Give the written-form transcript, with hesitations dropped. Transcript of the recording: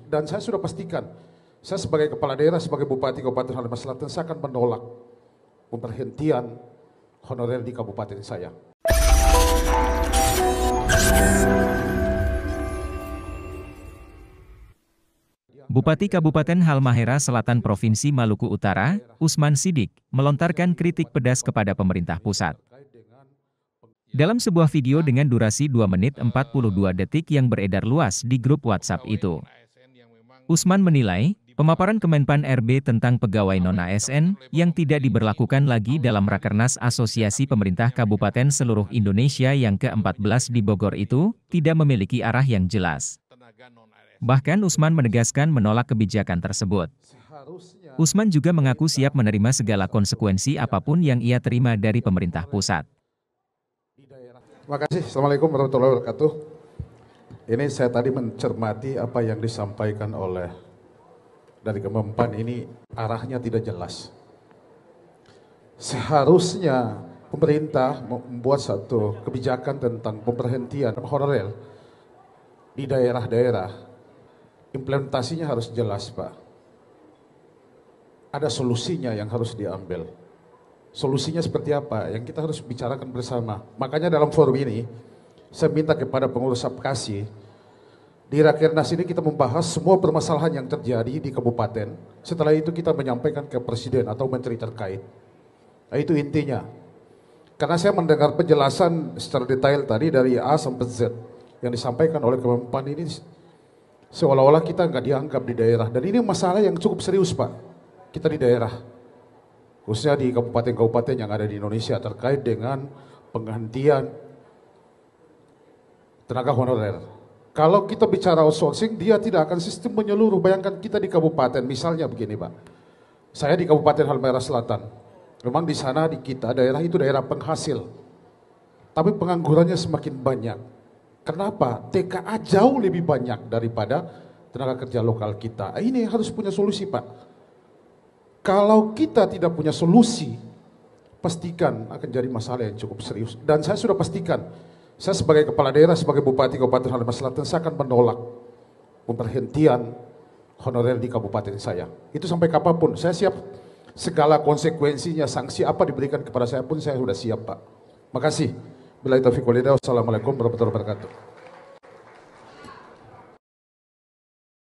Dan saya sudah pastikan, saya sebagai kepala daerah, sebagai Bupati Kabupaten Halmahera Selatan, saya akan menolak pemberhentian honorer di kabupaten saya. Bupati Kabupaten Halmahera Selatan Provinsi Maluku Utara, Usman Sidik, melontarkan kritik pedas kepada pemerintah pusat. Dalam sebuah video dengan durasi 2 menit 42 detik yang beredar luas di grup WhatsApp itu, Usman menilai, pemaparan Kemenpan RB tentang pegawai non-ASN yang tidak diberlakukan lagi dalam Rakernas Asosiasi Pemerintah Kabupaten seluruh Indonesia yang ke-14 di Bogor itu, tidak memiliki arah yang jelas. Bahkan Usman menegaskan menolak kebijakan tersebut. Usman juga mengaku siap menerima segala konsekuensi apapun yang ia terima dari pemerintah pusat. Terima kasih. Assalamualaikum warahmatullahi wabarakatuh. Ini saya tadi mencermati apa yang disampaikan oleh dari Kemenpan, ini arahnya tidak jelas. Seharusnya pemerintah membuat satu kebijakan tentang pemberhentian honorer di daerah-daerah. Implementasinya harus jelas, Pak. Ada solusinya yang harus diambil. Solusinya seperti apa? Yang kita harus bicarakan bersama. Makanya dalam forum ini, saya minta kepada pengurus Apkasi, di Rakernas ini kita membahas semua permasalahan yang terjadi di kabupaten. Setelah itu kita menyampaikan ke Presiden atau Menteri terkait. Nah, itu intinya. Karena saya mendengar penjelasan secara detail tadi dari A sampai Z yang disampaikan oleh Kemenpan ini, seolah-olah kita nggak dianggap di daerah. Dan ini masalah yang cukup serius, Pak. Kita di daerah, khususnya di kabupaten-kabupaten yang ada di Indonesia terkait dengan penghentian tenaga honorer. Kalau kita bicara outsourcing, dia tidak akan sistem menyeluruh. Bayangkan kita di kabupaten, misalnya begini, Pak. Saya di Kabupaten Halmahera Selatan. Memang di sana di kita daerah itu daerah penghasil. Tapi penganggurannya semakin banyak. Kenapa? TKA jauh lebih banyak daripada tenaga kerja lokal kita. Ini harus punya solusi, Pak. Kalau kita tidak punya solusi, pastikan akan jadi masalah yang cukup serius. Dan saya sudah pastikan, saya sebagai kepala daerah, sebagai Bupati Kabupaten Halmahera Selatan, saya akan menolak pemberhentian honorer di kabupaten saya. Itu sampai kapanpun, saya siap segala konsekuensinya, sanksi apa diberikan kepada saya pun saya sudah siap, Pak. Makasih. Billahi taufiq wal hidayah. Wassalamualaikum warahmatullahi wabarakatuh.